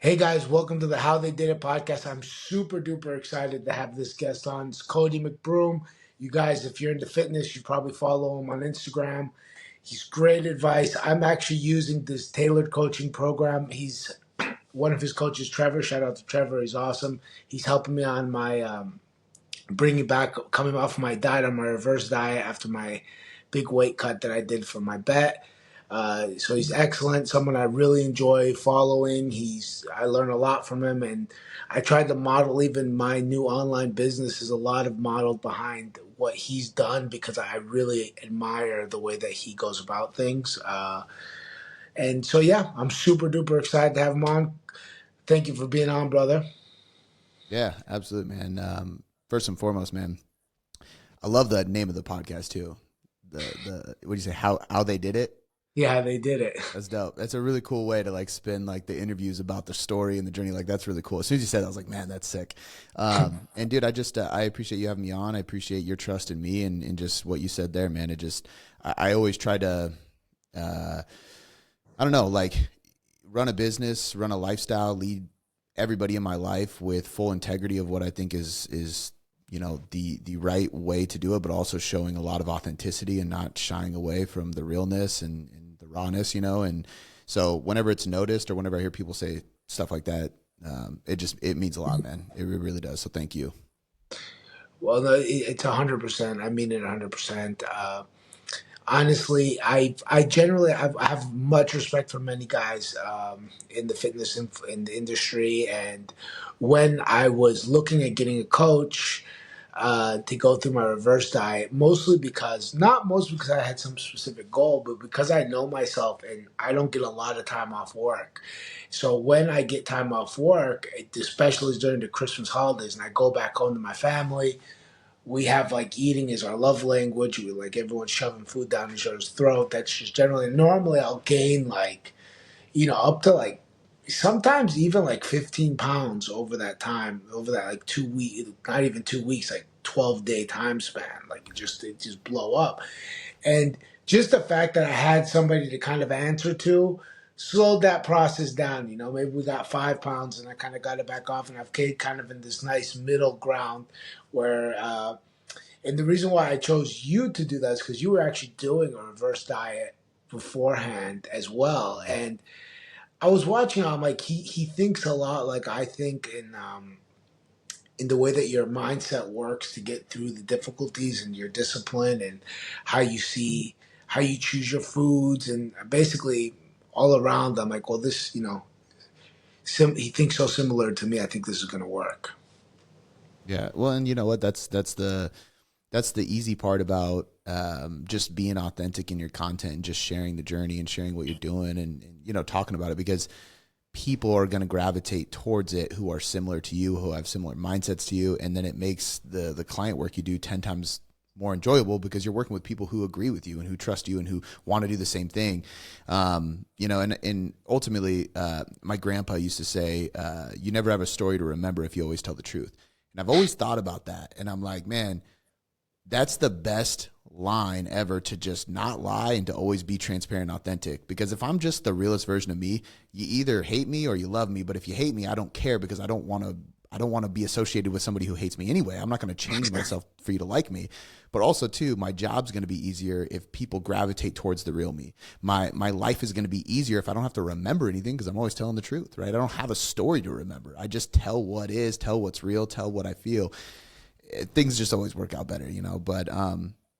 Hey guys, welcome to the How They Did It podcast. I'm super duper excited to have this guest on. It's Cody Mcbroom. You guys, if you're into fitness, you probably follow him on Instagram. He's great advice. I'm actually using this tailored coaching program. He's one of his coaches, Trevor. Shout out to Trevor. He's awesome. He's helping me on my bringing back, coming off my diet on my reverse diet after my big weight cut that I did for my bet. So he's excellent, someone I really enjoy following. I learn a lot from him, and I tried to model even my new online business is a lot of modeled behind what he's done because I really admire the way that he goes about things. And so, yeah, I'm super duper excited to have him on. Thank you for being on, brother. Yeah, absolutely, man. First and foremost, man, I love the name of the podcast too. The what do you say? How they did it? Yeah, they did it. That's dope. That's a really cool way to like spin like the interviews about the story and the journey. Like that's really cool. As soon as you said that, I was like, man, that's sick. And dude, I appreciate you having me on. I appreciate your trust in me and just what you said there, man. I always try to, I don't know, like run a business, run a lifestyle, lead everybody in my life with full integrity of what I think is the right way to do it, but also showing a lot of authenticity and not shying away from the realness and the rawness, and so whenever it's noticed or whenever I hear people say stuff like that, it means a lot, man. It really does. So thank you. Well, no, it's 100%. I mean it 100%. Honestly, I have much respect for many guys in the fitness in the industry, and when I was looking at getting a coach to go through my reverse diet, not mostly because I had some specific goal, but because I know myself and I don't get a lot of time off work. So when I get time off work, especially during the Christmas holidays, and I go back home to my family, we have like eating is our love language. We like everyone shoving food down each other's throat. That's just generally normally I'll gain like, up to like sometimes even like 15 pounds over that time, over that like 2 week, not even 2 weeks, like 12-day time span. Like it just blow up. And just the fact that I had somebody to kind of answer to slowed that process down. Maybe we got 5 pounds and I kind of got it back off, and I've kind of in this nice middle ground where, and the reason why I chose you to do that is because you were actually doing a reverse diet beforehand as well. And I was watching him, like he thinks a lot like I think in the way that your mindset works to get through the difficulties and your discipline and how you see how you choose your foods and basically all around. I'm like, well, this, he thinks so similar to me. I think this is going to work. Yeah. Well, and you know what? That's the easy part about just being authentic in your content and just sharing the journey and sharing what you're doing and talking about it, because people are going to gravitate towards it who are similar to you, who have similar mindsets to you. And then it makes the client work you do 10 times more enjoyable because you're working with people who agree with you and who trust you and who want to do the same thing. And ultimately, my grandpa used to say, you never have a story to remember if you always tell the truth. And I've always thought about that. And I'm like, man, that's the best line ever, to just not lie and to always be transparent and authentic. Because if I'm just the realest version of me, you either hate me or you love me. But if you hate me, I don't care, because I don't want to be associated with somebody who hates me anyway. I'm not going to change myself for you to like me. But also too, my job's going to be easier if people gravitate towards the real me. My life is going to be easier if I don't have to remember anything, because I'm always telling the truth, right? I don't have a story to remember. I just tell what is, tell what's real, tell what I feel. Things just always work out better, but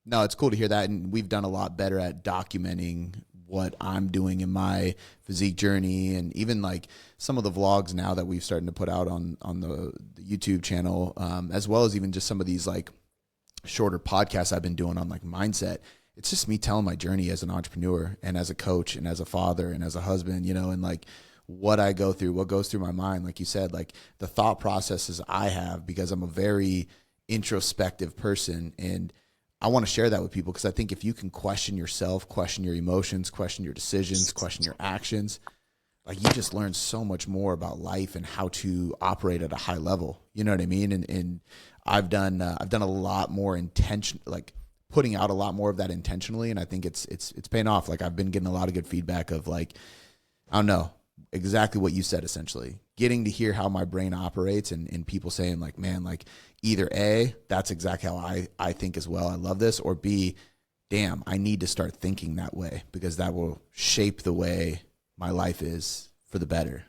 no, it's cool to hear that. And we've done a lot better at documenting what I'm doing in my physique journey, and even like some of the vlogs now that we've started to put out on the YouTube channel, as well as even just some of these like shorter podcasts I've been doing on like mindset. It's just me telling my journey as an entrepreneur and as a coach and as a father and as a husband, and like what I go through, what goes through my mind, like you said, like the thought processes I have, because I'm a very introspective person, and I want to share that with people, because I think if you can question yourself, question your emotions, question your decisions, question your actions, like you just learn so much more about life and how to operate at a high level. You know what I mean? And I've done a lot more intention, like putting out a lot more of that intentionally, and I think it's paying off. Like I've been getting a lot of good feedback of like, I don't know, exactly what you said, essentially. Getting to hear how my brain operates and people saying like, man, like either A, that's exactly how I think as well. I love this. Or B, damn, I need to start thinking that way because that will shape the way my life is for the better.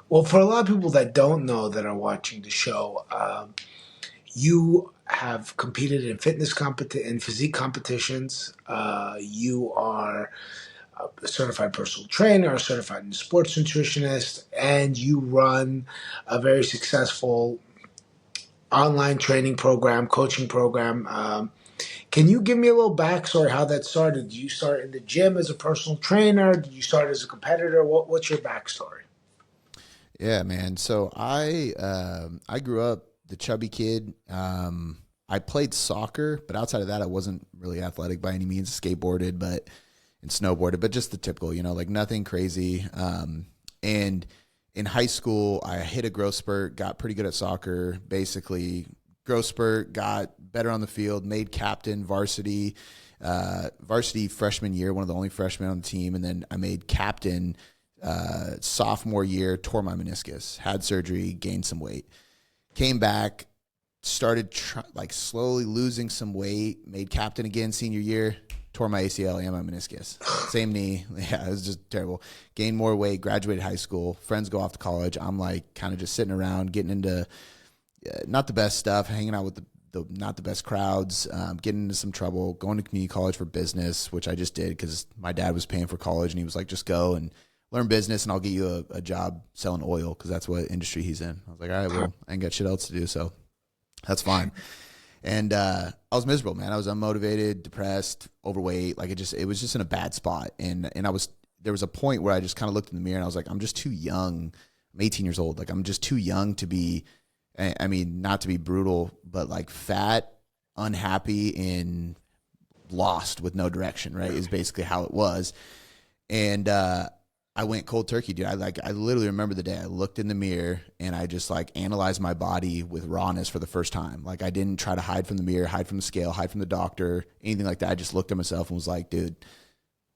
Well, for a lot of people that don't know that are watching the show, you have competed in in physique competitions. You are a certified personal trainer, a certified sports nutritionist, and you run a very successful online training program, coaching program. Can you give me a little backstory how that started? Did you start in the gym as a personal trainer? Did you start as a competitor? What's your backstory? Yeah, man. So I grew up the chubby kid. I played soccer, but outside of that, I wasn't really athletic by any means. Skateboarded, but and snowboarded, but just the typical, like nothing crazy. And in high school, I hit a growth spurt, got pretty good at soccer. Basically, growth spurt, got better on the field, made captain, varsity freshman year, one of the only freshmen on the team, and then I made captain sophomore year, tore my meniscus, had surgery, gained some weight, came back, started like slowly losing some weight, made captain again senior year, tore my ACL and my meniscus. Same knee. Yeah, it was just terrible. Gained more weight, graduated high school. Friends go off to college. I'm like kind of just sitting around, getting into not the best stuff, hanging out with the not the best crowds, getting into some trouble, going to community college for business, which I just did because my dad was paying for college and he was like, just go and learn business and I'll get you a job selling oil because that's what industry he's in. I was like, all right, well, I ain't got shit else to do, so that's fine. And I was miserable, man. I was unmotivated, depressed, overweight. Like it was just in a bad spot. And there was a point where I just kind of looked in the mirror and I was like, I'm just too young. I'm 18 years old. Like I'm just too young to be, I mean, not to be brutal, but like fat, unhappy, and lost with no direction, right? Is basically how it was. And I went cold turkey, dude. I literally remember the day I looked in the mirror and I just like analyzed my body with rawness for the first time. Like I didn't try to hide from the mirror, hide from the scale, hide from the doctor, anything like that. I just looked at myself and was like, dude,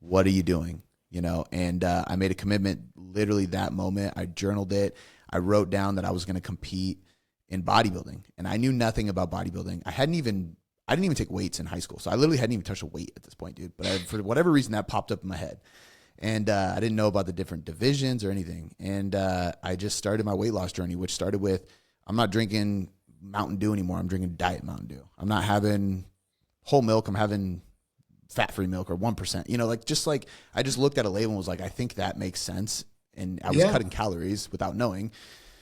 what are you doing? And I made a commitment literally that moment. I journaled it. I wrote down that I was going to compete in bodybuilding, and I knew nothing about bodybuilding. I didn't even take weights in high school. So I literally hadn't even touched a weight at this point, dude. But for whatever reason that popped up in my head. And I didn't know about the different divisions or anything. And I just started my weight loss journey, which started with, I'm not drinking Mountain Dew anymore. I'm drinking Diet Mountain Dew. I'm not having whole milk. I'm having fat-free milk or 1%. I just looked at a label and was like, I think that makes sense. And I was cutting calories without knowing.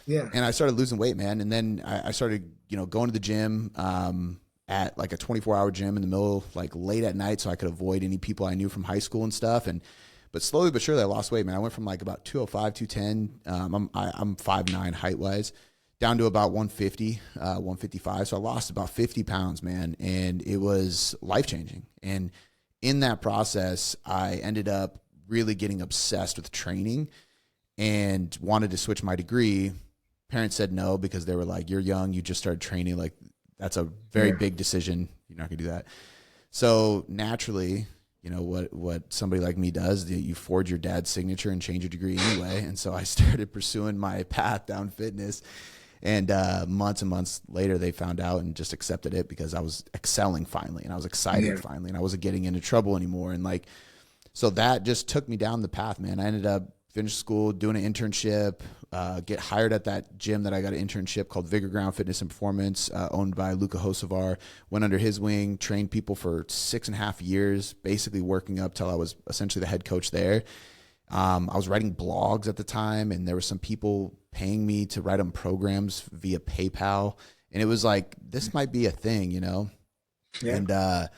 Yeah. And I started losing weight, man. And then I started, going to the gym at like a 24-hour gym in the middle, like late at night so I could avoid any people I knew from high school and stuff. But slowly but surely, I lost weight, man. I went from like about 205, 210. I'm 5'9" height wise, down to about 150, 155. So I lost about 50 pounds, man. And it was life changing. And in that process, I ended up really getting obsessed with training and wanted to switch my degree. Parents said no because they were like, you're young, you just started training. Like, that's a very big decision. You're not going to do that. So naturally, what somebody like me does, you forge your dad's signature and change your degree anyway. And so I started pursuing my path down fitness. And months and months later, they found out and just accepted it because I was excelling finally. And I was excited finally. And I wasn't getting into trouble anymore. And so that just took me down the path, man. I ended up finishing school, doing an internship, get hired at that gym that I got an internship called Vigor Ground Fitness and Performance, owned by Luca Hosovar. Went under his wing, trained people for 6.5 years, basically working up till I was essentially the head coach there. I was writing blogs at the time, and there were some people paying me to write them programs via PayPal. And it was like, this might be a thing, Yeah. And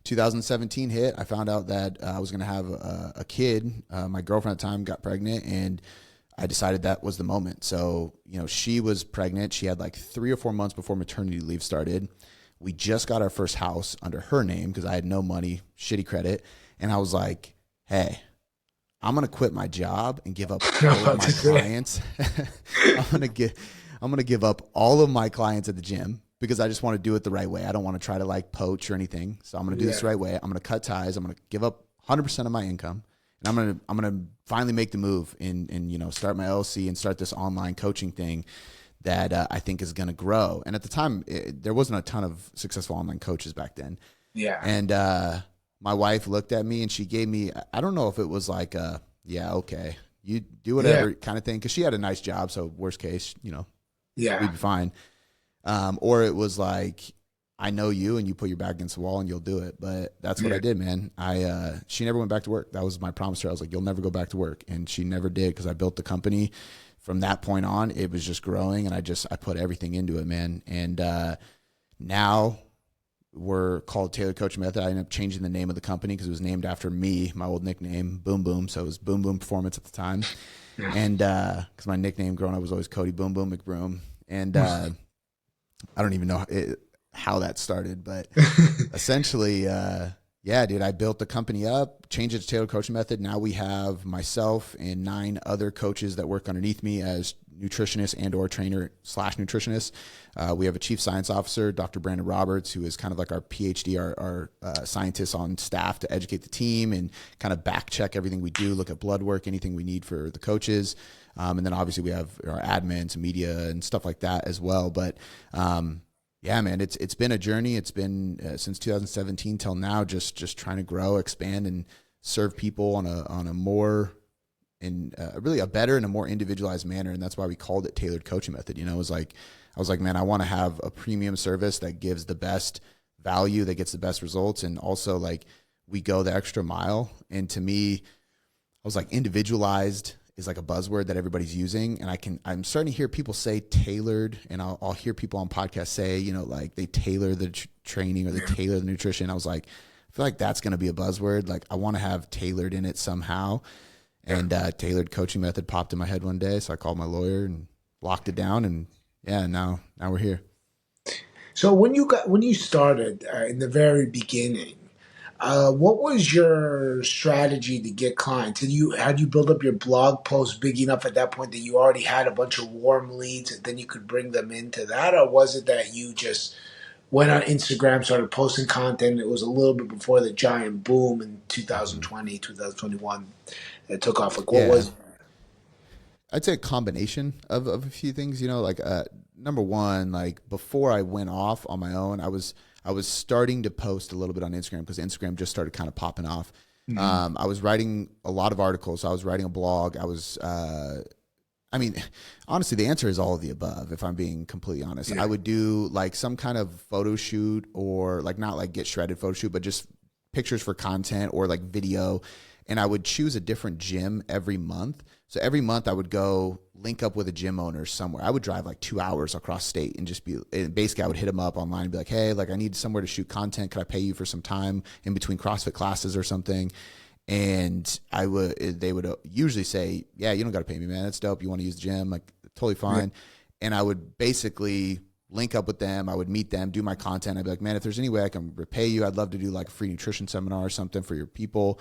2017 hit. I found out that I was going to have a kid. My girlfriend at the time got pregnant, and I decided that was the moment. So, she was pregnant. She had like 3 or 4 months before maternity leave started. We just got our first house under her name because I had no money, shitty credit. And I was like, hey, I'm going to quit my job and give up all of my clients. I'm going to give up all of my clients at the gym because I just want to do it the right way. I don't want to try to like poach or anything. So I'm going to do this the right way. I'm going to cut ties. I'm going to give up 100% of my income, and I'm gonna finally make the move and start my LLC and start this online coaching thing that I think is gonna grow. And at the time, there wasn't a ton of successful online coaches back then. Yeah. And my wife looked at me and she gave me, I don't know if it was like yeah, okay, you do whatever kind of thing, because she had a nice job, so worst case, Yeah. we'd be fine. Or it was like, I know you and you put your back against the wall and you'll do it. But that's what I did, man. She never went back to work. That was my promise to her. I was like, you'll never go back to work. And she never did, because I built the company. From that point on, it was just growing, and I put everything into it, man. And now we're called Tailored Coaching Method. I ended up changing the name of the company because it was named after me, my old nickname, Boom Boom. So it was Boom Boom Performance at the time. And because my nickname growing up was always Cody Boom Mcbroom. And I don't even know how that started, but essentially, yeah, dude, I built the company up, changed it to Tailored Coaching Method. Now we have myself and 9 other coaches that work underneath me as nutritionist and or trainer / nutritionist. We have a chief science officer, Dr. Brandon Roberts, who is kind of like our PhD, our scientist on staff to educate the team and kind of back check everything we do, look at blood work, anything we need for the coaches. And then obviously we have our admins, media, and stuff like that as well. But yeah, man, it's been a journey. It's been since 2017 till now, just trying to grow, expand, and serve people on a more in really a better and a more individualized manner. And that's why we called it Tailored Coaching Method. I was like, man, I want to have a premium service that gives the best value, that gets the best results, and also like we go the extra mile. And to me, I was like, individualized is like a buzzword that everybody's using. And I'm starting to hear people say tailored, and I'll hear people on podcasts say, like they tailor the training or they tailor the nutrition. I was like, I feel like that's going to be a buzzword. Like I want to have tailored in it somehow. And Tailored Coaching Method popped in my head one day. So I called my lawyer and locked it down. And yeah, now we're here. So when you started in the very beginning, what was your strategy to get clients? Had you built up your blog post big enough at that point that you already had a bunch of warm leads, and then you could bring them into that, or was it that you just went on Instagram, started posting content? It was a little bit before the giant boom in 2020, 2021 that took off. Like, what Yeah. was? I'd say a combination of a few things, like number one, like before I went off on my own, I was starting to post a little bit on Instagram because Instagram just started kind of popping off. I was writing a lot of articles. I was writing a blog. I mean, honestly, the answer is all of the above, if I'm being completely honest. I would do like some kind of photo shoot, or like not like get shredded photo shoot, but just pictures for content or like video. And I would choose a different gym every month. So every month I would go link up with a gym owner somewhere. I would drive like 2 hours across state and basically I would hit them up online and be like, hey, like I need somewhere to shoot content. Could I pay you for some time in between CrossFit classes or something? And they would usually say, yeah, you don't got to pay me, man. That's dope. You want to use the gym? Like totally fine. And I would basically link up with them. I would meet them, do my content. I'd be like, man, if there's any way I can repay you, I'd love to do like a free nutrition seminar or something for your people.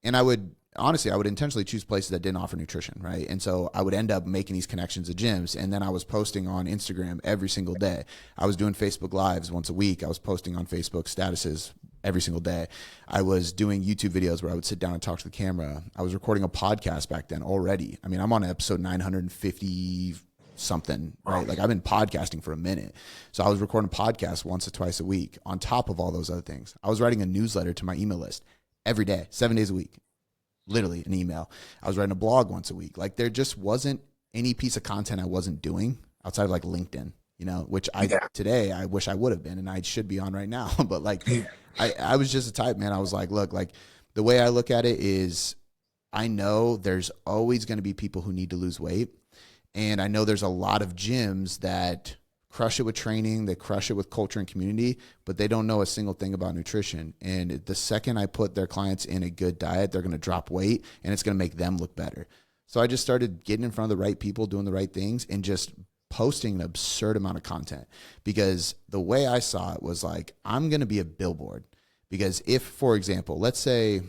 And I would intentionally choose places that didn't offer nutrition, right? And so I would end up making these connections at gyms. And then I was posting on Instagram every single day. I was doing Facebook Lives once a week. I was posting on Facebook statuses every single day. I was doing YouTube videos where I would sit down and talk to the camera. I was recording a podcast back then already. I mean, I'm on episode 950 something, right? Like I've been podcasting for a minute. So I was recording podcasts once or twice a week on top of all those other things. I was writing a newsletter to my email list every day, 7 days a week, literally an email. I was writing a blog once a week. Like there just wasn't any piece of content I wasn't doing outside of like LinkedIn, which today I wish I would have been and I should be on right now. But like I was just a type, man. I was like, look, like the way I look at it is I know there's always going to be people who need to lose weight. And I know there's a lot of gyms that crush it with training, they crush it with culture and community, but they don't know a single thing about nutrition. And the second I put their clients in a good diet, they're going to drop weight and it's going to make them look better. So I just started getting in front of the right people, doing the right things, and just posting an absurd amount of content. Because the way I saw it was like, I'm going to be a billboard. Because if, for example, let's say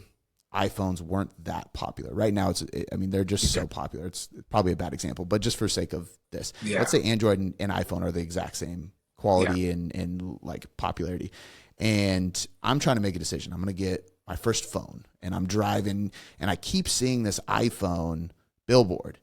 iPhones weren't that popular. Right now, they're just so popular. It's probably a bad example, but just for sake of this, let's say Android and iPhone are the exact same quality and like popularity. And I'm trying to make a decision. I'm going to get my first phone, and I'm driving and I keep seeing this iPhone billboard.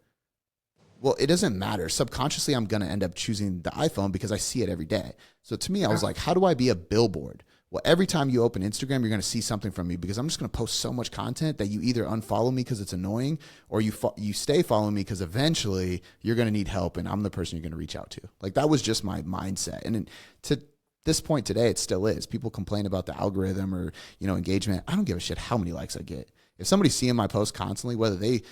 Well, it doesn't matter. Subconsciously, I'm going to end up choosing the iPhone because I see it every day. So to me, I was like, how do I be a billboard? Well, every time you open Instagram, you're going to see something from me because I'm just going to post so much content that you either unfollow me because it's annoying, or you stay following me because eventually you're going to need help and I'm the person you're going to reach out to. Like, that was just my mindset. And to this point today, it still is. People complain about the algorithm or, engagement. I don't give a shit how many likes I get. If somebody's seeing my post constantly, whether they,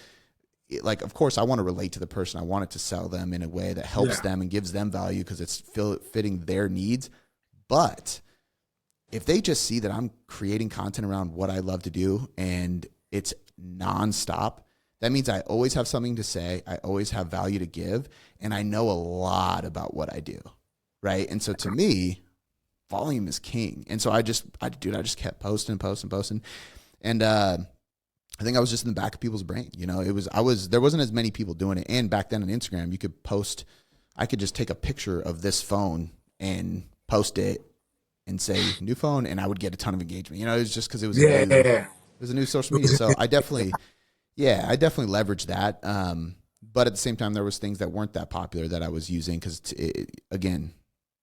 like, of course, I want to relate to the person. I want it to sell them in a way that helps them and gives them value because it's fitting their needs. But if they just see that I'm creating content around what I love to do and it's nonstop, that means I always have something to say. I always have value to give. And I know a lot about what I do. Right. And so to me, volume is king. And so I just kept posting. And, I think I was just in the back of people's brain. There wasn't as many people doing it. And back then on Instagram, I could just take a picture of this phone and post it and say new phone, and I would get a ton of engagement. It was just because it was it was a new social media. So I definitely leveraged that. But at the same time, there was things that weren't that popular that I was using because, again,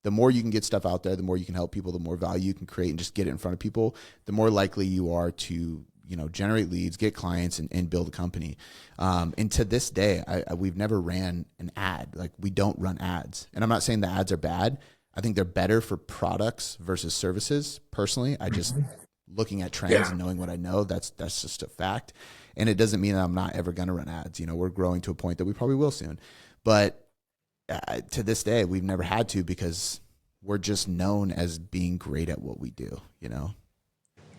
the more you can get stuff out there, the more you can help people, the more value you can create and just get it in front of people, the more likely you are to generate leads, get clients, and build a company. And to this day, we've never ran an ad. Like, we don't run ads. And I'm not saying the ads are bad. I think they're better for products versus services. Personally, I just looking at trends and knowing what I know, that's just a fact. And it doesn't mean that I'm not ever going to run ads. We're growing to a point that we probably will soon. But to this day, we've never had to because we're just known as being great at what we do,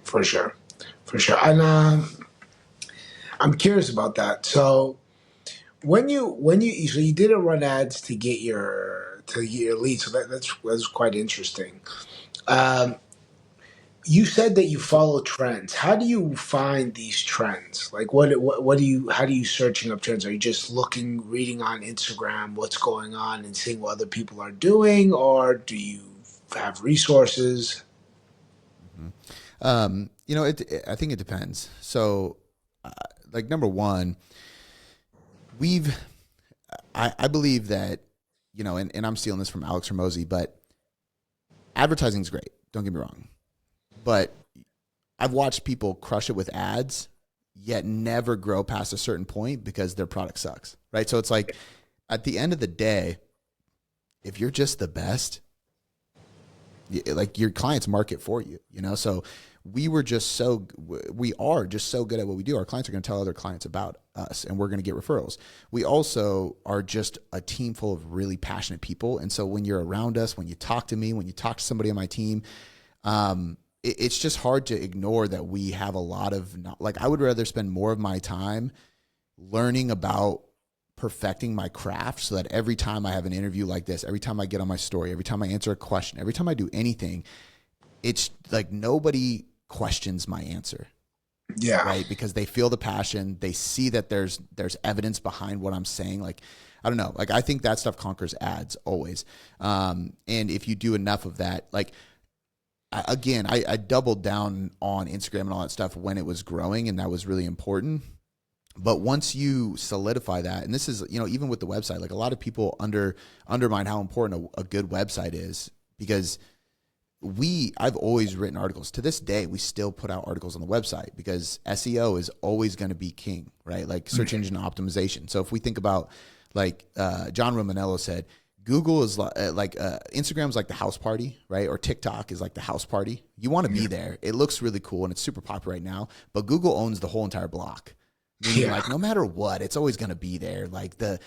For sure. And I'm curious about that. So when you didn't run ads to get your leads, so that's quite interesting. Um, you said that you follow trends. How do you find these trends? Like, how do you searching up trends? Are you just reading on Instagram what's going on and seeing what other people are doing, or do you have resources? I think it depends. So, like, number one, I believe that, and I'm stealing this from Alex Hormozy, but advertising is great. Don't get me wrong. But I've watched people crush it with ads, yet never grow past a certain point because their product sucks, right? So it's like, at the end of the day, if you're just the best, like, your clients market for you, So we are just so good at what we do. Our clients are going to tell other clients about us, and we're going to get referrals. We also are just a team full of really passionate people. And so when you're around us, when you talk to me, when you talk to somebody on my team, it's just hard to ignore that we have a lot of, like, I would rather spend more of my time learning about perfecting my craft so that every time I have an interview like this, every time I get on my story, every time I answer a question, every time I do anything, it's like nobody questions my answer. Yeah. Right. Because they feel the passion. They see that there's evidence behind what I'm saying. Like, I don't know. Like, I think that stuff conquers ads always. And if you do enough of that, like, I doubled down on Instagram and all that stuff when it was growing, and that was really important. But once you solidify that, and this is, even with the website, like, a lot of people undermine how important a good website is, because I've always written articles. To this day, we still put out articles on the website because SEO is always going to be king, right? Like, search engine optimization. So if we think about, like, John Romanello said, Google is Instagram is like the house party, right? Or TikTok is like the house party. You want to be there. It looks really cool and it's super popular right now, but Google owns the whole entire block. Meaning, like, no matter what, it's always going to be there. Like, the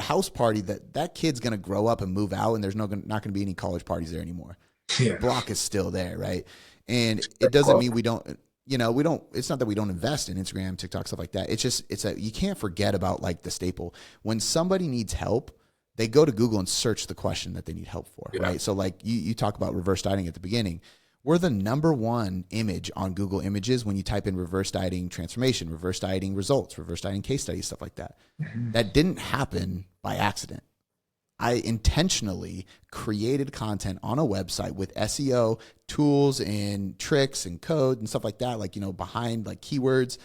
house party, that kid's going to grow up and move out, and there's not going to be any college parties there anymore. The block is still there, right? And it doesn't mean we don't, it's not that we don't invest in Instagram, TikTok, stuff like that. It's just, you can't forget about, like, the staple. When somebody needs help, they go to Google and search the question that they need help for, right? So, like, you talk about reverse dieting at the beginning. We're the number one image on Google Images when you type in reverse dieting transformation, reverse dieting results, reverse dieting case studies, stuff like that. That didn't happen by accident. I intentionally created content on a website with SEO tools and tricks and code and stuff like that, like, behind like keywords,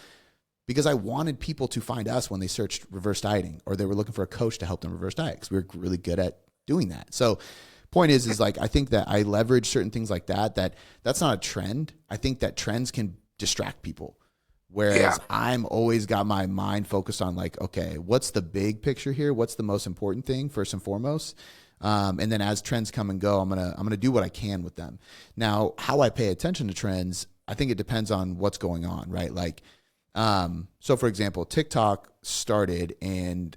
because I wanted people to find us when they searched reverse dieting or they were looking for a coach to help them reverse diet, because we were really good at doing that. So point is like, I think that I leverage certain things like that, that's not a trend. I think that trends can distract people. Yeah. Whereas I'm always got my mind focused on like, okay, what's the big picture here? What's the most important thing first and foremost? And then as trends come and go, I'm gonna do what I can with them. Now, how I pay attention to trends, I think it depends on what's going on, right? Like, so for example, TikTok started and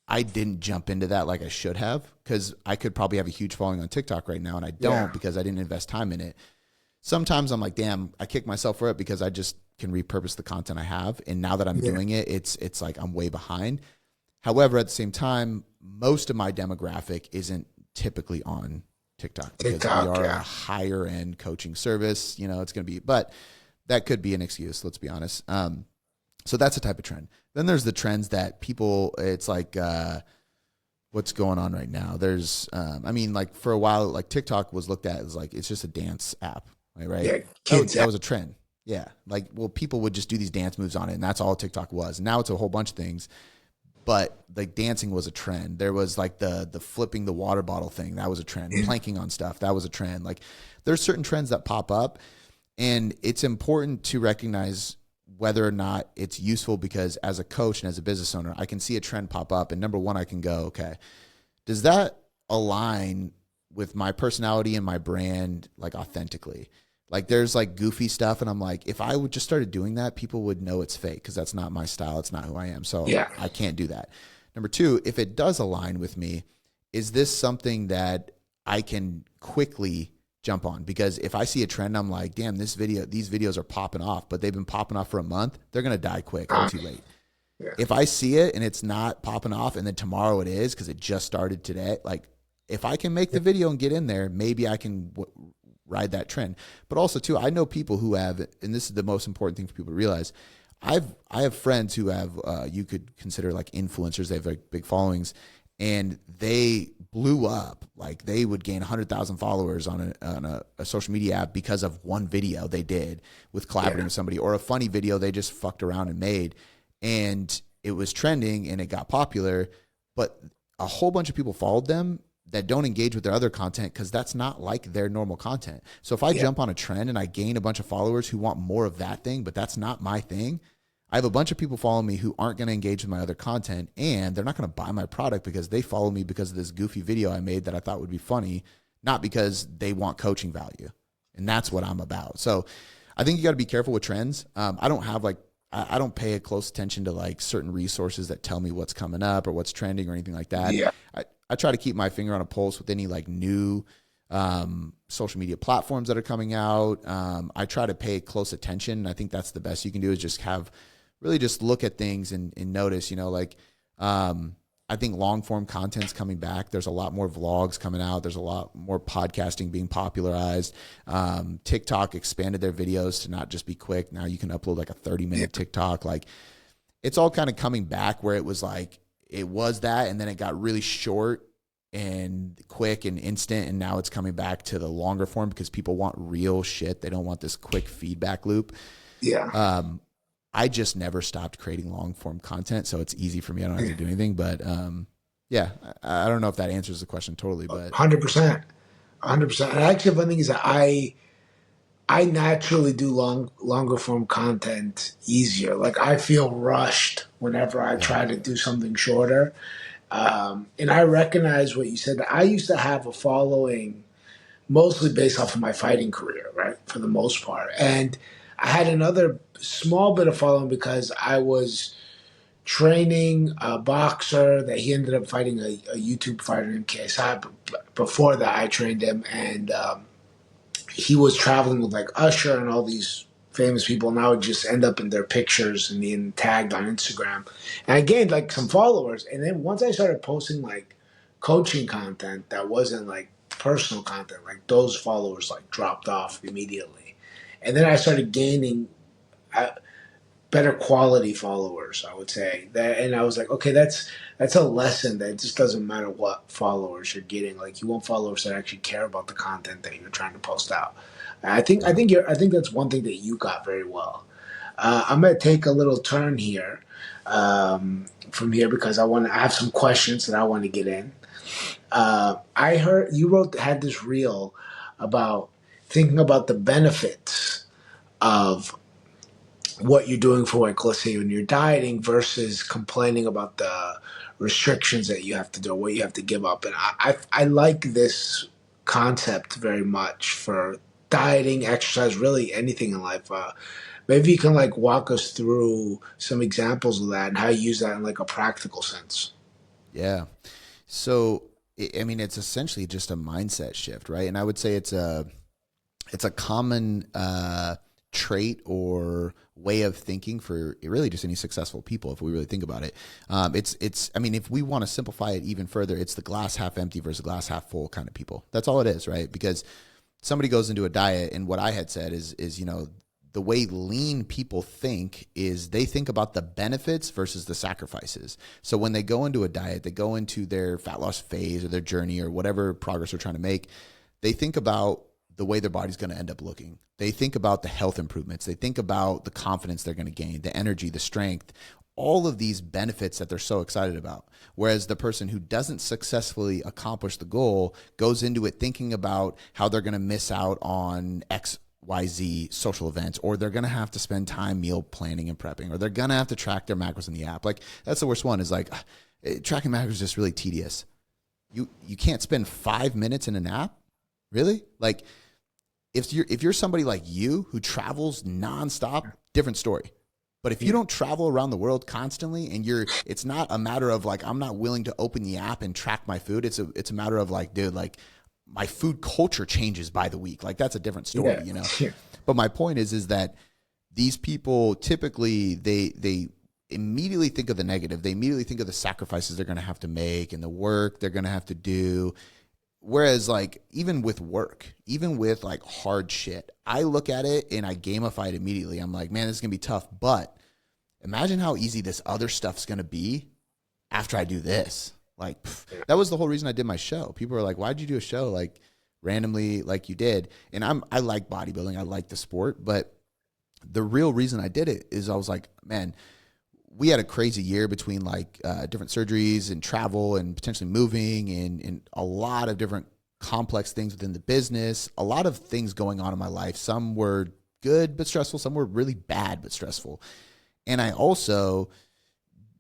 I didn't jump into that like I should have, because I could probably have a huge following on TikTok right now, and I Yeah. don't because I didn't invest time in it. Sometimes I'm like, damn, I kick myself for it because I just can repurpose the content I have. And now that I'm Yeah. doing it, it's like I'm way behind. However, at the same time, most of my demographic isn't typically on TikTok because we TikTok. are a Yeah. higher end coaching service. It's going to be, but that could be an excuse. Let's be honest. So that's a type of trend. Then there's the trends that people, it's like, what's going on right now. There's, like for a while, like TikTok was looked at as like, it's just a dance app, right? Yeah. That was, Kids. that was a trend. Yeah. Like, well, people would just do these dance moves on it, and that's all TikTok was. And now it's a whole bunch of things, but like dancing was a trend. There was like the flipping the water bottle thing. That was a trend. Planking on stuff. That was a trend. Like, there's certain trends that pop up, and it's important to recognize whether or not it's useful, because as a coach and as a business owner, I can see a trend pop up, and number one, I can go, okay, does that align with my personality and my brand, like authentically? Like, there's like goofy stuff, and I'm like, if I would just started doing that, people would know it's fake, because that's not my style. It's not who I am. So Yeah. I can't do that. Number two, if it does align with me, is this something that I can quickly jump on? Because if I see a trend, I'm like, damn, these videos are popping off, but they've been popping off for a month. They're going to die quick. I'm too late. Yeah. If I see it and it's not popping off, and then tomorrow it is because it just started today, like, if I can make the video and get in there, maybe I can ride that trend. But also too, I know people who have, and this is the most important thing for people to realize, I have friends who have, you could consider like influencers. They have like big followings, and they blew up. Like, they would gain 100,000 followers on a social media app because of one video they did with collaborating with somebody, or a funny video they just fucked around and made, and it was trending and it got popular. But a whole bunch of people followed them that don't engage with their other content, because that's not like their normal content. So if I Yeah. jump on a trend and I gain a bunch of followers who want more of that thing, but that's not my thing, I have a bunch of people following me who aren't going to engage with my other content, and they're not going to buy my product because they follow me because of this goofy video I made that I thought would be funny, not because they want coaching value. And that's what I'm about. So I think you got to be careful with trends. I don't have like, I don't pay a close attention to like certain resources that tell me what's coming up or what's trending or anything like that. Yeah. I try to keep my finger on a pulse with any like new social media platforms that are coming out. I try to pay close attention. I think that's the best you can do, is just really just look at things and notice, I think long form content's coming back. There's a lot more vlogs coming out. There's a lot more podcasting being popularized. TikTok expanded their videos to not just be quick. Now you can upload like a 30-minute TikTok. Like, it's all kind of coming back, where it was like, it was that, and then it got really short and quick and instant, and now it's coming back to the longer form because people want real shit. They don't want this quick feedback loop. Yeah. I just never stopped creating long form content, so it's easy for me. I don't have to do anything. But yeah, I don't know if that answers the question totally, but 100%. 100%. And actually, one thing is that I naturally do longer form content easier. Like, I feel rushed whenever I yeah, try to do something shorter. And I recognize what you said. I used to have a following mostly based off of my fighting career, right? For the most part. And I had another small bit of following because I was training a boxer that he ended up fighting a YouTube fighter named KSI. Before that, I trained him, and he was traveling with like Usher and all these famous people, and I would just end up in their pictures and being tagged on Instagram. And I gained like some followers. And then once I started posting like coaching content that wasn't like personal content, like those followers like dropped off immediately. And then I started gaining better quality followers, I would say that. And I was like, okay, that's a lesson that it just doesn't matter what followers you're getting. Like, you want followers that actually care about the content that you're trying to post out. Yeah. I think that's one thing that you got very well. I'm gonna take a little turn here, from here, because I have some questions that I want to get in. I heard you had this reel about thinking about the benefits of what you're doing for, like, let's say when you're dieting versus complaining about the restrictions that you have to do, what you have to give up. And I like this concept very much for dieting, exercise, really anything in life. Maybe you can like walk us through some examples of that and how you use that in like a practical sense. Yeah. So, I mean, it's essentially just a mindset shift, right? And I would say it's a common trait or way of thinking for really just any successful people, if we really think about it. It's. I mean, if we want to simplify it even further, it's the glass half empty versus glass half full kind of people. That's all it is, right? Because somebody goes into a diet, and what I had said is the way lean people think is they think about the benefits versus the sacrifices. So when they go into a diet, they go into their fat loss phase or their journey or whatever progress they're trying to make, they think about the way their body's going to end up looking. They think about the health improvements. They think about the confidence they're going to gain, the energy, the strength, all of these benefits that they're so excited about. Whereas the person who doesn't successfully accomplish the goal goes into it thinking about how they're going to miss out on XYZ social events, or they're going to have to spend time meal planning and prepping, or they're going to have to track their macros in the app. Like, that's the worst one, is like, tracking macros is just really tedious. You can't spend 5 minutes in an app? Really? Like, if you're somebody like you who travels nonstop, different story. But if you don't travel around the world constantly, and it's not a matter of like, I'm not willing to open the app and track my food. It's a matter of like, dude, like, my food culture changes by the week. Like, that's a different story, Yeah. But my point is that these people typically, they immediately think of the negative. They immediately think of the sacrifices they're going to have to make and the work they're going to have to do. Whereas, like, even with work, even with like hard shit, I look at it and I gamify it immediately. I'm like, man, this is going to be tough, but imagine how easy this other stuff's going to be after I do this. Like, that was the whole reason I did my show. People were like, why'd you do a show like randomly like you did? And I like bodybuilding. I like the sport, but the real reason I did it is I was like, man, we had a crazy year between like different surgeries and travel and potentially moving and a lot of different complex things within the business, a lot of things going on in my life. Some were good but stressful. Some were really bad but stressful. And I also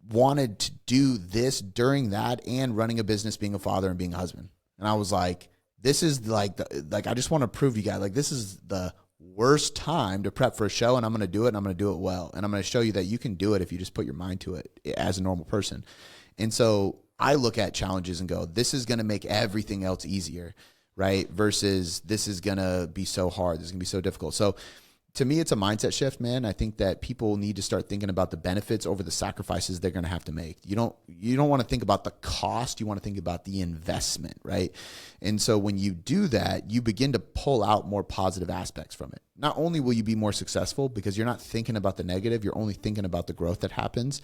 wanted to do this during that and running a business, being a father and being a husband. And I was like, this is like, I just want to prove to you guys, like, this is the worst time to prep for a show, and I'm going to do it, and I'm going to do it well. And I'm going to show you that you can do it if you just put your mind to it as a normal person. And so I look at challenges and go, this is going to make everything else easier, right? Versus this is going to be so hard. This is going to be so difficult. So to me, it's a mindset shift, man. I think that people need to start thinking about the benefits over the sacrifices they're going to have to make. You don't want to think about the cost. You want to think about the investment, right? And so when you do that, you begin to pull out more positive aspects from it. Not only will you be more successful because you're not thinking about the negative, you're only thinking about the growth that happens,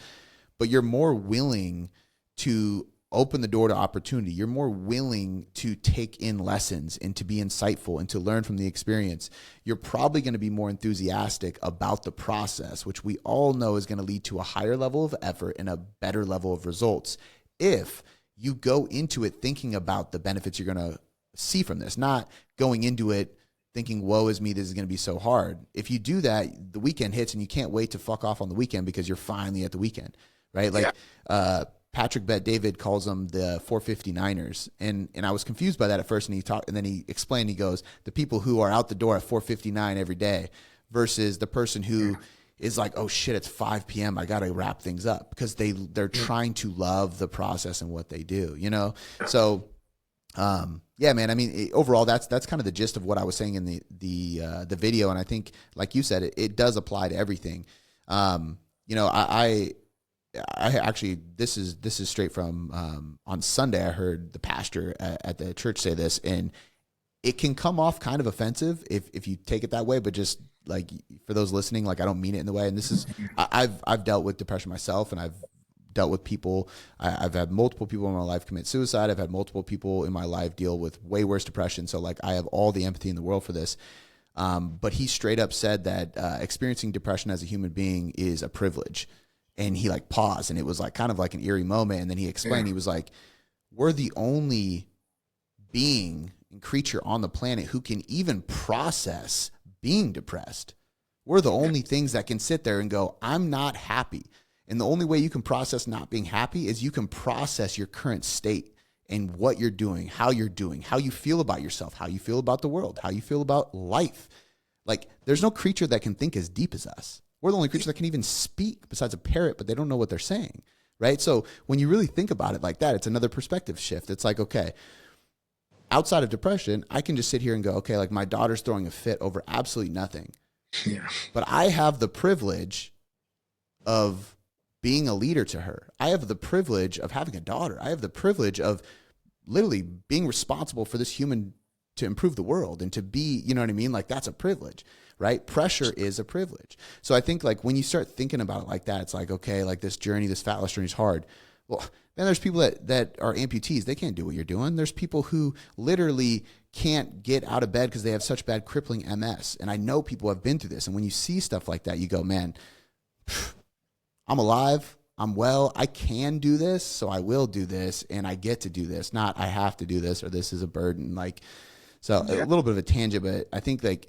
but you're more willing to open the door to opportunity. You're more willing to take in lessons and to be insightful and to learn from the experience. You're probably going to be more enthusiastic about the process, which we all know is going to lead to a higher level of effort and a better level of results if you go into it thinking about the benefits you're going to see from this, not going into it thinking, woe is me, this is going to be so hard. If you do that, the weekend hits and you can't wait to fuck off on the weekend because you're finally at the weekend, right? Like, Patrick Bet David calls them the 459ers. And I was confused by that at first. And then he explained, he goes, the people who are out the door at 4:59 every day versus the person who is like, oh shit, it's 5 p.m. I got to wrap things up, because they're trying to love the process and what they do, So, yeah, man, I mean, overall, that's kind of the gist of what I was saying in the video. And I think, like you said, it does apply to everything. I actually, this is straight from on Sunday. I heard the pastor at the church say this, and it can come off kind of offensive if you take it that way. But just like for those listening, like I don't mean it in the way. And this is, I've dealt with depression myself, and I've dealt with people. I've had multiple people in my life commit suicide. I've had multiple people in my life deal with way worse depression. So like I have all the empathy in the world for this. But he straight up said that experiencing depression as a human being is a privilege. And he like paused, and it was like kind of like an eerie moment. And then he explained, he was like, we're the only being and creature on the planet who can even process being depressed. We're the only things that can sit there and go, I'm not happy. And the only way you can process not being happy is you can process your current state and what you're doing, how you feel about yourself, how you feel about the world, how you feel about life. Like there's no creature that can think as deep as us. We're the only creature that can even speak besides a parrot, but they don't know what they're saying, right? So when you really think about it like that, it's another perspective shift. It's like, okay, outside of depression, I can just sit here and go, okay, like my daughter's throwing a fit over absolutely nothing. Yeah. But I have the privilege of being a leader to her. I have the privilege of having a daughter. I have the privilege of literally being responsible for this human to improve the world and to be, you know what I mean? Like that's a privilege, right? Pressure is a privilege. So I think like when you start thinking about it like that, it's like, okay, like this journey, this fat loss journey is hard. Well, then there's people that are amputees. They can't do what you're doing. There's people who literally can't get out of bed because they have such bad crippling MS. And I know people have been through this. And when you see stuff like that, you go, man, I'm alive. I'm well. I can do this. So I will do this. And I get to do this. Not I have to do this or this is a burden. Like, so a little bit of a tangent, but I think like,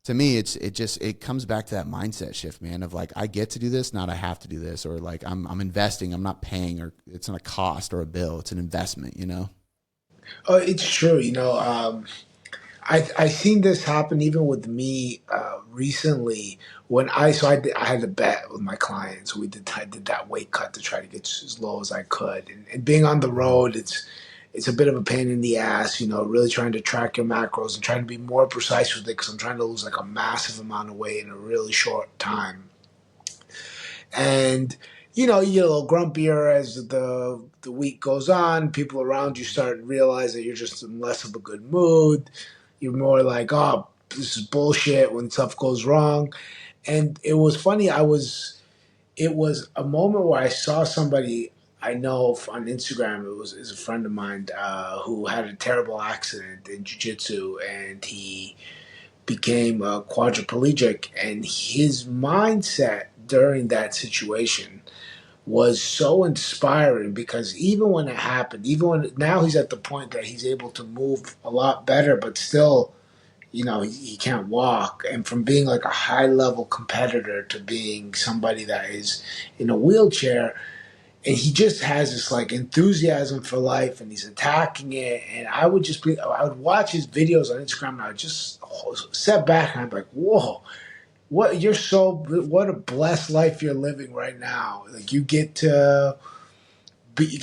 to me, it comes back to that mindset shift, man, of like, I get to do this, not I have to do this, or like I'm investing, I'm not paying, or it's not a cost or a bill. It's an investment, you know? Oh, it's true. I seen this happen even with me recently when I had a bet with my clients. I did that weight cut to try to get as low as I could, and being on the road, it's a bit of a pain in the ass. Really trying to track your macros and trying to be more precise with it because I'm trying to lose like a massive amount of weight in a really short time. And you get a little grumpier as the week goes on. People around you start to realize that you're just in less of a good mood. You're more like, oh, this is bullshit when stuff goes wrong. And it was funny. It was a moment where I saw somebody I know on Instagram. Is a friend of mine who had a terrible accident in jiu-jitsu, and he became quadriplegic. And his mindset during that situation was so inspiring because even when it happened, even when now he's at the point that he's able to move a lot better, but still, he can't walk. And from being like a high level competitor to being somebody that is in a wheelchair, and he just has this like enthusiasm for life and he's attacking it. And I would watch his videos on Instagram and I would just step back and I'm like, whoa, what a blessed life you're living right now. Like you get to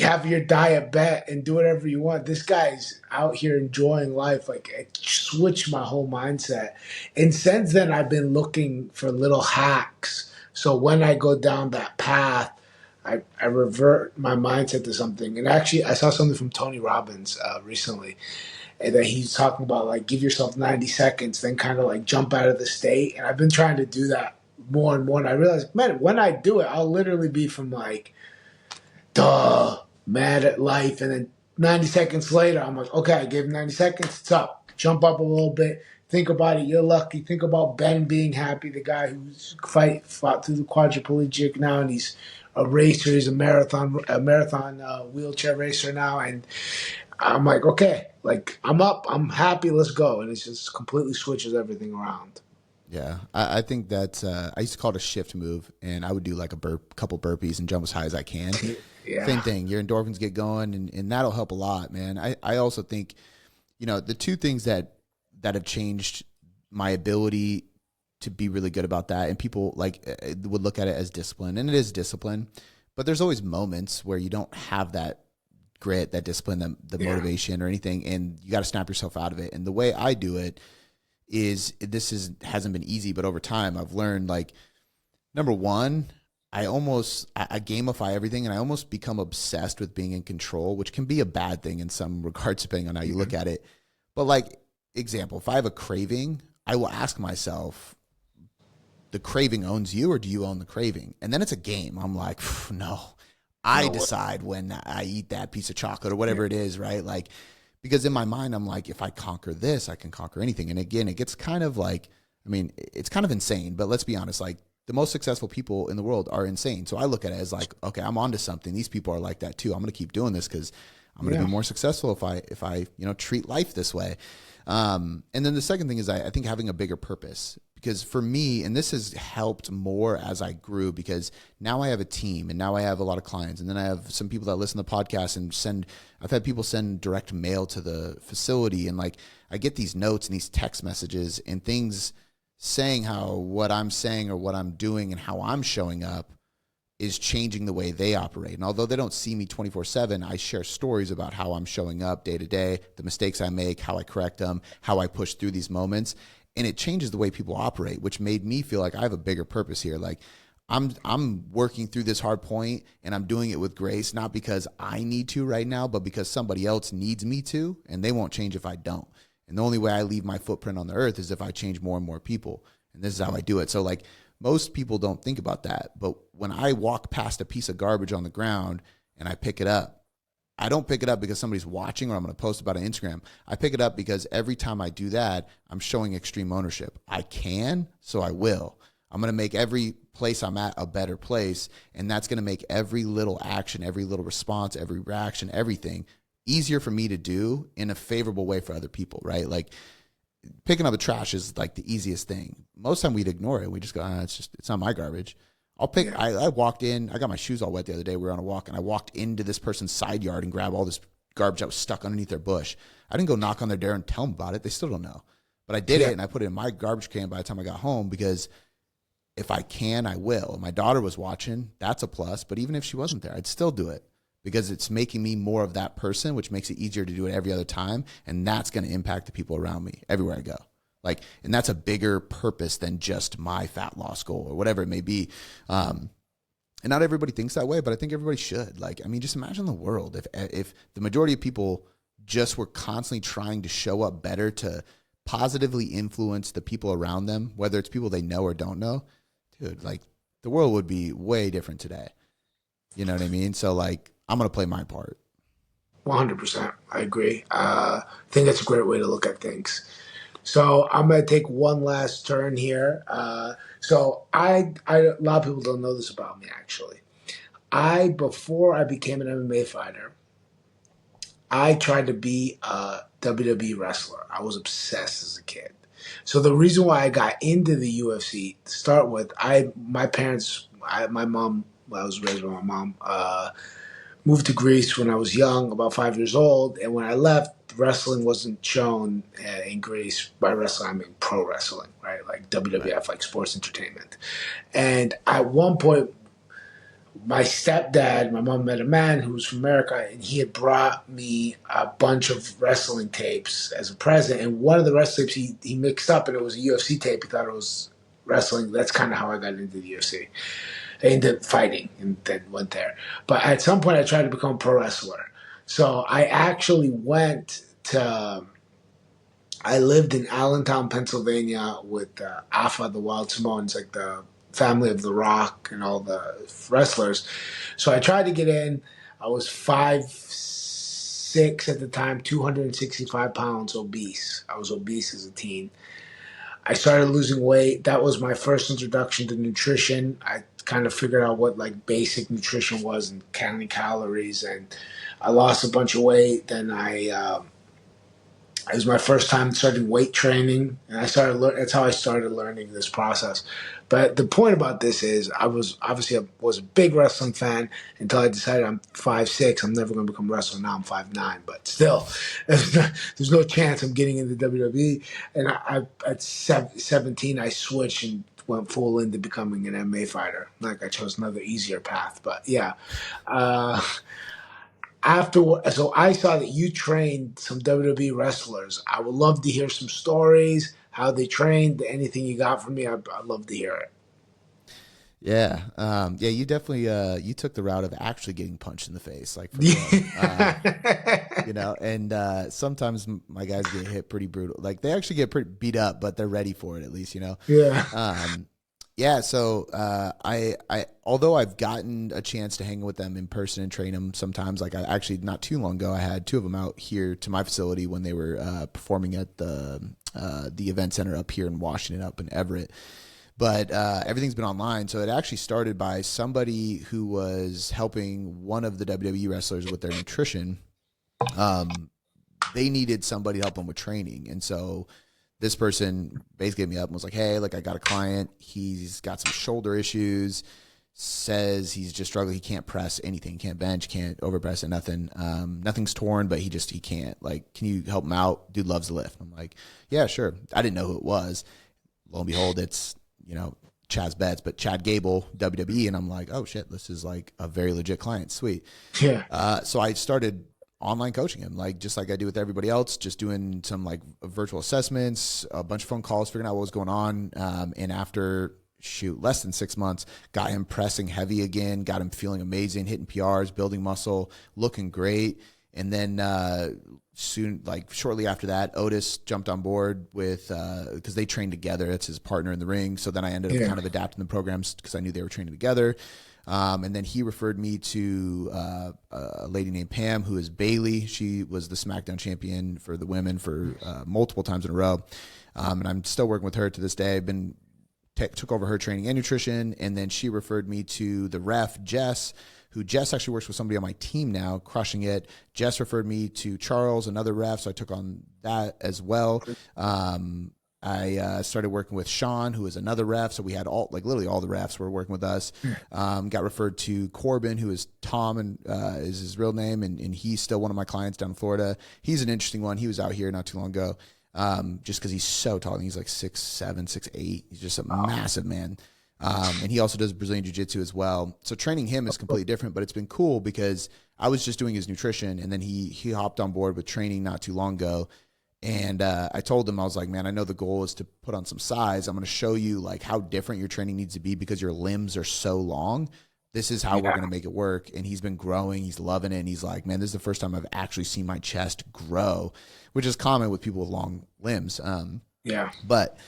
have your diet bet and do whatever you want. This guy's out here enjoying life. Like it switched my whole mindset. And since then, I've been looking for little hacks. So when I go down that path, I revert my mindset to something. And actually, I saw something from Tony Robbins recently, and that he's talking about like give yourself 90 seconds, then kind of like jump out of the state. And I've been trying to do that more and more. And I realized, man, when I do it, I'll literally be from like mad at life. And then 90 seconds later, I'm like, okay, I gave him 90 seconds. It's up. Jump up a little bit. Think about it. You're lucky. Think about Ben being happy, the guy who's fought through the quadriplegic now, and he's a racer. He's a marathon wheelchair racer now. And I'm like, okay, like I'm up. I'm happy. Let's go. And it just completely switches everything around. Yeah. I think that I used to call it a shift move, and I would do like a couple burpees and jump as high as I can. Yeah. Same thing. Your endorphins get going, and that'll help a lot, man. I also think, the two things that have changed my ability to be really good about that, and people like would look at it as discipline, and it is discipline, but there's always moments where you don't have that grit, that discipline, the motivation or anything, and you got to snap yourself out of it. And the way I do it hasn't been easy, but over time I've learned, like, number one, I gamify everything, and I almost become obsessed with being in control, which can be a bad thing in some regards, depending on how you look at it. But like, example, if I have a craving, I will ask myself the craving owns you or do you own the craving? And then it's a game. I'm like, no, I No way. decide when I eat that piece of chocolate or Yeah. whatever it is, right? Like, because in my mind, I'm like, if I conquer this, I can conquer anything. And again, it gets kind of like, I mean, it's kind of insane, but let's be honest, like the most successful people in the world are insane. So I look at it as like, okay, I'm onto something. These people are like that too. I'm going to keep doing this because I'm going to Yeah. be more successful if I, treat life this way. And then the second thing is I think having a bigger purpose, because for me, and this has helped more as I grew, because now I have a team and now I have a lot of clients, and then I have some people that listen to the podcast and I've had people send direct mail to the facility, and like I get these notes and these text messages and things saying how what I'm saying or what I'm doing and how I'm showing up is changing the way they operate. And although they don't see me 24/7, I share stories about how I'm showing up day to day, the mistakes I make, how I correct them, how I push through these moments. And it changes the way people operate, which made me feel like I have a bigger purpose here. Like I'm working through this hard point and I'm doing it with grace, not because I need to right now, but because somebody else needs me to, and they won't change if I don't. And the only way I leave my footprint on the earth is if I change more and more people. And this is how I do it. So like most people don't think about that. But when I walk past a piece of garbage on the ground and I pick it up, I don't pick it up because somebody's watching or I'm going to post about it on Instagram. I pick it up because every time I do that, I'm showing extreme ownership. I can, so I will. I'm going to make every place I'm at a better place. And that's going to make every little action, every little response, every reaction, everything easier for me to do in a favorable way for other people, right? Like picking up the trash is like the easiest thing. Most time we'd ignore it. We just go, it's not my garbage. Yeah. I walked in, I got my shoes all wet the other day. We were on a walk and I walked into this person's side yard and grabbed all this garbage that was stuck underneath their bush. I didn't go knock on their door and tell them about it. They still don't know. But I did it Yeah. and I put it in my garbage can by the time I got home, because if I can, I will. My daughter was watching. That's a plus. But even if she wasn't there, I'd still do it because it's making me more of that person, which makes it easier to do it every other time. And that's going to impact the people around me everywhere I go. Like, and that's a bigger purpose than just my fat loss goal or whatever it may be. And not everybody thinks that way, but I think everybody should. Like, I mean, just imagine the world if the majority of people just were constantly trying to show up better to positively influence the people around them, whether it's people they know or don't know. Dude, like the world would be way different today. You know what I mean? So like, I'm going to play my part. 100%. I agree. I think that's a great way to look at things. So I'm going to take one last turn here. A lot of people don't know this about me, actually. Before I became an MMA fighter, I tried to be a WWE wrestler. I was obsessed as a kid. So the reason why I got into the UFC to start with, my mom, well, I was raised by my mom, moved to Greece when I was young, about 5 years old, and when I left, wrestling wasn't shown in Greece. By wrestling, I mean pro wrestling, right? Like Right. WWF, like sports entertainment. And at one point, my stepdad, my mom met a man who was from America, and he had brought me a bunch of wrestling tapes as a present. And one of the wrestling tapes he mixed up, and it was a UFC tape. He thought it was wrestling. That's kind of how I got into the UFC. I ended up fighting and then went there. But at some point, I tried to become a pro wrestler. So I actually went to. I lived in Allentown, Pennsylvania, with Afa, the Wild Samoans, like the family of The Rock and all the wrestlers. So I tried to get in. I was 5'6" at the time, 265 pounds, obese. I was obese as a teen. I started losing weight. That was my first introduction to nutrition. I kind of figured out what like basic nutrition was and counting calories, and I lost a bunch of weight. Then it was my first time starting weight training, and that's how I started learning this process. But the point about this is, I was a big wrestling fan until I decided I'm 5'6". I'm never going to become a wrestler. Now I'm 5'9", but still, there's no chance I'm getting into WWE. And at 17, I switched and went full into becoming an MMA fighter. Like I chose another easier path, but yeah. Uh, so I saw that you trained some WWE wrestlers. I would love to hear some stories, how they trained, anything you got from me. I'd love to hear it. Yeah. Yeah, you definitely, you took the route of actually getting punched in the face, like for real. And sometimes my guys get hit pretty brutal. Like they actually get pretty beat up, but they're ready for it at least, Yeah. Um, Yeah, so although I've gotten a chance to hang with them in person and train them sometimes, like I actually not too long ago, I had two of them out here to my facility when they were performing at the event center up here in Washington, up in Everett. But everything's been online, so it actually started by somebody who was helping one of the WWE wrestlers with their nutrition. Um, they needed somebody to help them with training, and so this person basically hit me up and was like, "Hey, like I got a client. He's got some shoulder issues. Says he's just struggling. He can't press anything. Can't bench. Can't overpress it. Nothing. Nothing's torn, but he can't. Like, can you help him out? Dude loves to lift." I'm like, "Yeah, sure." I didn't know who it was. Lo and behold, it's Chaz Betts, but Chad Gable, WWE, and I'm like, "Oh shit, this is like a very legit client. Sweet." Yeah. So I started online coaching him, like just like I do with everybody else, just doing some like virtual assessments, a bunch of phone calls, figuring out what was going on. And after less than 6 months, got him pressing heavy again, got him feeling amazing, hitting PRs, building muscle, looking great. And then soon, like shortly after that, Otis jumped on board with because they trained together. That's his partner in the ring. So then I ended up kind of adapting the programs because I knew they were training together. And then he referred me to a lady named Pam, who is Bailey. She was the SmackDown champion for the women for multiple times in a row. And I'm still working with her to this day. I've been took over her training and nutrition. And then she referred me to the ref, Jess, who Jess actually works with somebody on my team now, crushing it. Jess referred me to Charles, another ref, so I took on that as well. I started working with Sean, who is another ref. So we had literally all the refs were working with us. Got referred to Corbin, who is Tom and is his real name. And he's still one of my clients down in Florida. He's an interesting one. He was out here not too long ago. Just because he's so tall. He's like 6'7", 6'8". He's just a massive man. And he also does Brazilian Jiu-Jitsu as well. So training him is completely different, but it's been cool because I was just doing his nutrition, and then he hopped on board with training not too long ago. And I told him, I was like, man, I know the goal is to put on some size. I'm going to show you like how different your training needs to be because your limbs are so long. This is how we're going to make it work. And he's been growing. He's loving it. And he's like, man, this is the first time I've actually seen my chest grow, which is common with people with long limbs. But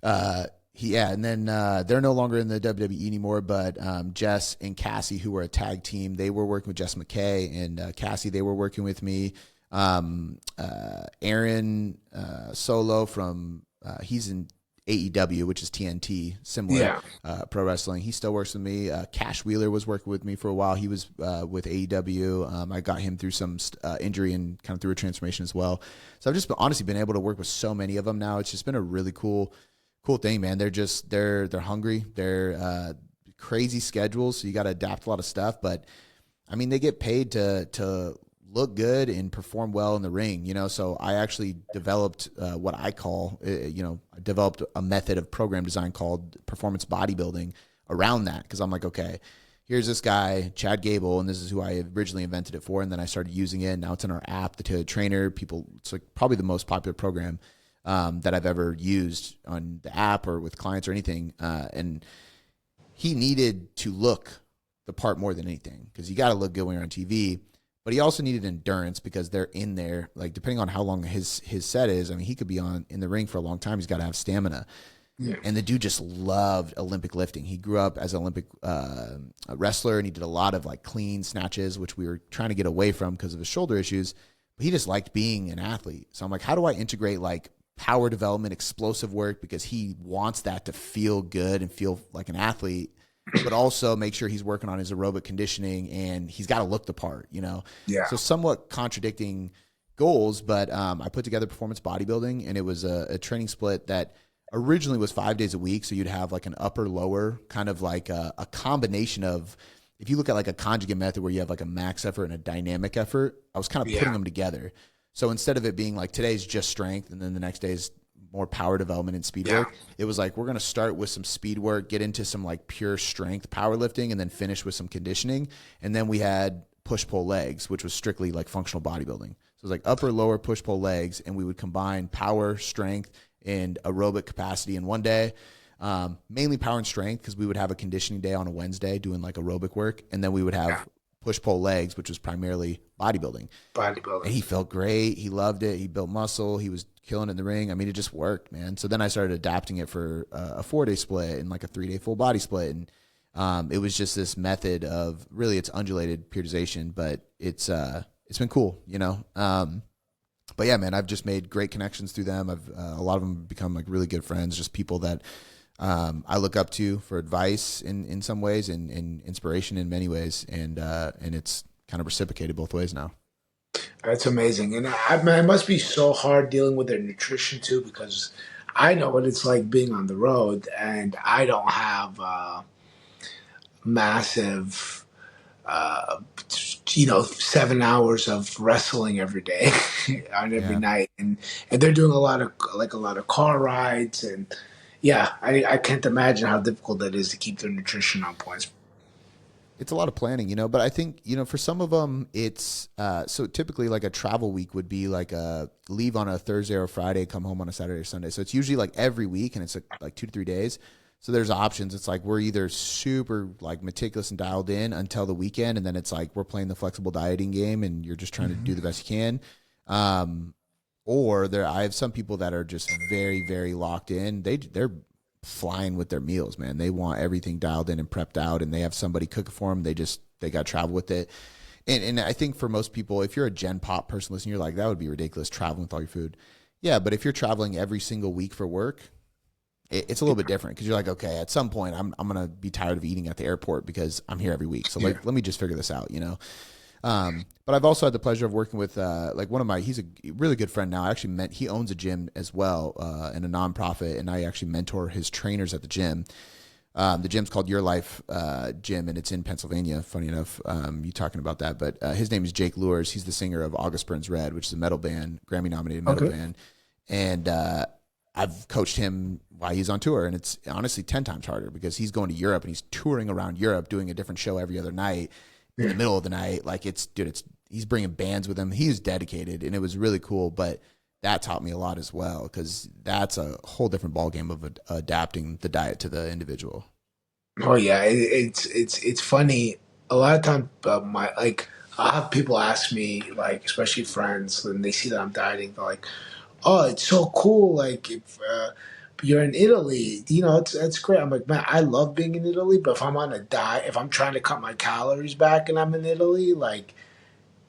and then they're no longer in the WWE anymore, but Jess and Cassie, who were a tag team, they were working with Jess McKay, and Cassie, they were working with me. Aaron Solo from he's in AEW, which is TNT, similar pro wrestling. He still works with me. Cash Wheeler was working with me for a while. He was with AEW. I got him through some injury and kind of through a transformation as well. So I've just honestly been able to work with so many of them now. It's just been a really cool thing, man. They're hungry. They're crazy schedules, so you got to adapt a lot of stuff. But I mean, they get paid to look good and perform well in the ring, So I actually developed what I call, I developed a method of program design called performance bodybuilding around that. Cause I'm like, okay, here's this guy, Chad Gable, and this is who I originally invented it for. And then I started using it. Now it's in our app, the Tailored Trainer. It's like probably the most popular program that I've ever used on the app or with clients or anything. And he needed to look the part more than anything because you got to look good when you're on TV. But he also needed endurance because they're in there, like depending on how long his set is. I mean, he could be in the ring for a long time. He's got to have stamina. Yeah. And the dude just loved Olympic lifting. He grew up as an Olympic wrestler, and he did a lot of like clean snatches, which we were trying to get away from because of his shoulder issues. But he just liked being an athlete. So I'm like, how do I integrate like power development, explosive work, because he wants that to feel good and feel like an athlete, but also make sure he's working on his aerobic conditioning and he's got to look the part, Yeah. So somewhat contradicting goals, but I put together performance bodybuilding, and it was a training split that originally was 5 days a week. So you'd have like an upper lower kind of like a combination of, if you look at like a conjugate method where you have like a max effort and a dynamic effort, I was kind of putting them together. So instead of it being like today's just strength and then the next day is more power development and speed work, it was like, we're going to start with some speed work, get into some like pure strength powerlifting, and then finish with some conditioning. And then we had push pull legs, which was strictly like functional bodybuilding. So it was like upper, lower, push pull legs. And we would combine power, strength, and aerobic capacity in one day. Mainly power and strength, because we would have a conditioning day on a Wednesday doing like aerobic work. And then we would have push pull legs, which was primarily bodybuilding. And Bodybuilding. he felt great. He loved it. He built muscle. He was killing it in the ring. I mean, it just worked, man. So then I started adapting it for a 4-day split and like a 3-day full body split. And it was just this method of really it's undulated periodization, but it's been cool, you know? But yeah, man, I've just made great connections through them. I've, a lot of them become like really good friends, just people that, I look up to for advice in some ways and inspiration in many ways. And it's kind of reciprocated both ways now. That's amazing. And it must be so hard dealing with their nutrition too, because I know what it's like being on the road, and I don't have massive, uh, 7 hours of wrestling every day on every Yeah. night, and they're doing a lot of car rides, and yeah, I can't imagine how difficult that is to keep their nutrition on points. It's a lot of planning, you know, but I think, you know, for some of them, it's so typically like a travel week would be like a leave on a Thursday or Friday, come home on a Saturday or Sunday. So it's usually like every week and it's like 2 to 3 days. So there's options. It's like we're either super like meticulous and dialed in until the weekend. And then it's like we're playing the flexible dieting game and you're just trying to do the best you can. Um, I have some people that are just very, very locked in. They're flying with their meals, man. They want everything dialed in and prepped out, and they have somebody cook it for them. They got to travel with it. And I think for most people, if you're a Gen Pop person listening, you're like, that would be ridiculous traveling with all your food. Yeah, but if you're traveling every single week for work, it's a little bit different because you're like, okay, at some point, I'm gonna be tired of eating at the airport because I'm here every week. So Yeah. like, let me just figure this out, you know. But I've also had the pleasure of working with like one of my he's a really good friend now. I actually met he owns a gym as well and a nonprofit, and I actually mentor his trainers at the gym. The gym's called Your Life Gym, and it's in Pennsylvania. Funny enough, you talking about that, but his name is Jake Lures. He's the singer of August Burns Red, which is a metal band, Grammy nominated metal Okay. band, and I've coached him while he's on tour, and it's honestly 10 times harder because he's going to Europe and he's touring around Europe doing a different show every other night in the Yeah. middle of the night. Like it's he's bringing bands with him. He's dedicated, and it was really cool. But that taught me a lot as well because that's a whole different ballgame of adapting the diet to the individual. Oh yeah, it's funny. A lot of time, my like, I have people ask me, like, especially friends, and they see that I'm dieting. They're like, "Oh, it's so cool! Like, if you're in Italy, it's great." I'm like, man, I love being in Italy, but if I'm on a diet, if I'm trying to cut my calories back, and I'm in Italy, like,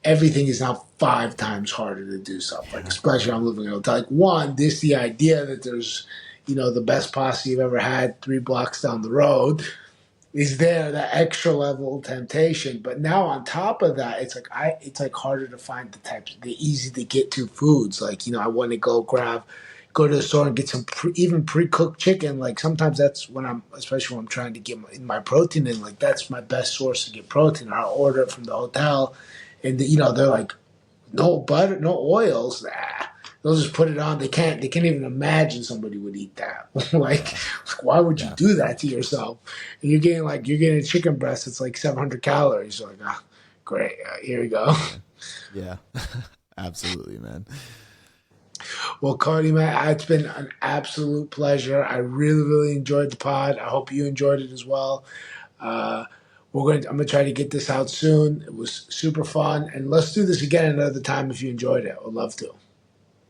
everything is now 5 times harder to do stuff. Like, Yeah, especially I'm living in a hotel. Like, one, this the idea that there's, the best pasta you've ever had 3 blocks down the road is there, that extra level of temptation. But now on top of that, it's like harder to find the easy to get to foods. Like, I want to go to the store and get some even pre-cooked chicken. Like, sometimes that's when especially when I'm trying to get my protein in, like, that's my best source to get protein. I'll order it from the hotel, and they're like, no butter, no oils. Nah. They'll just put it on. They can't even imagine somebody would eat that. like, yeah, why would you yeah, do that to yourself? And you're getting a chicken breast. It's like 700 calories. You're like, ah, great. Here we go. yeah, yeah. Absolutely, man. Well, Cody, man, it's been an absolute pleasure. I really, really enjoyed the pod. I hope you enjoyed it as well. Uh, I'm gonna try to get this out soon. It was super fun, and let's do this again another time if you enjoyed it. I would love to.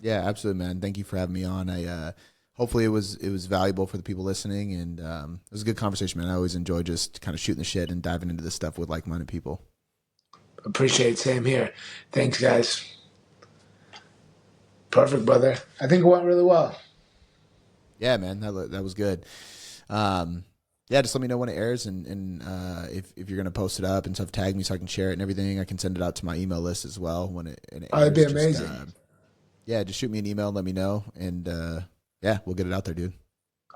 Yeah, absolutely, man. Thank you for having me on. I hopefully it was valuable for the people listening, and it was a good conversation, man. I always enjoy just kind of shooting the shit and diving into this stuff with like minded people. Appreciate it. Same here. Thanks, guys. Perfect, brother. I think it went really well. Yeah, man, that was good. Um, yeah, just let me know when it airs, and if you're gonna post it up and stuff, tag me so I can share it and everything. I can send it out to my email list as well when it Oh, it'd be airs. Just amazing. yeah, just shoot me an email and let me know, and yeah, we'll get it out there, dude.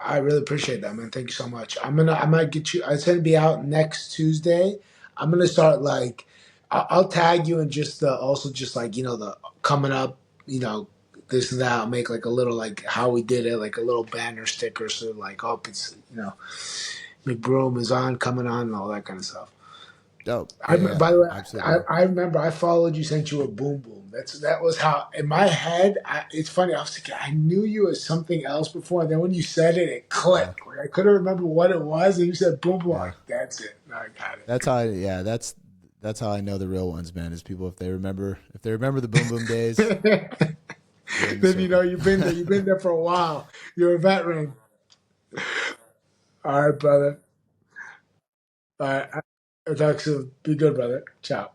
I really appreciate that, man. Thank you so much. I might get you. It's gonna be out next Tuesday. I'm gonna start like, I'll tag you and just also just like the coming up, you know, this and that. I'll make like a little like how we did it, like a little banner sticker, so like, oh, it's McBroom is on, coming on, and all that kind of stuff. Dope. Yeah, yeah, By the way, I, absolutely. I remember I followed you, sent you a boom boom. That was how in my head. It's funny. I was thinking I knew you as something else before, and then when you said it, it Yeah, clicked. Like I couldn't remember what it was, and you said boom boom. I'm yeah. like, that's it. No, I got it. That's how. Yeah, that's how I know the real ones, man. Is people if they remember the boom boom days, we're in the Then you know circle. you've been there. You've been there for a while. You're a veteran. All right, brother. All right. Talk soon. Be good, brother. Ciao.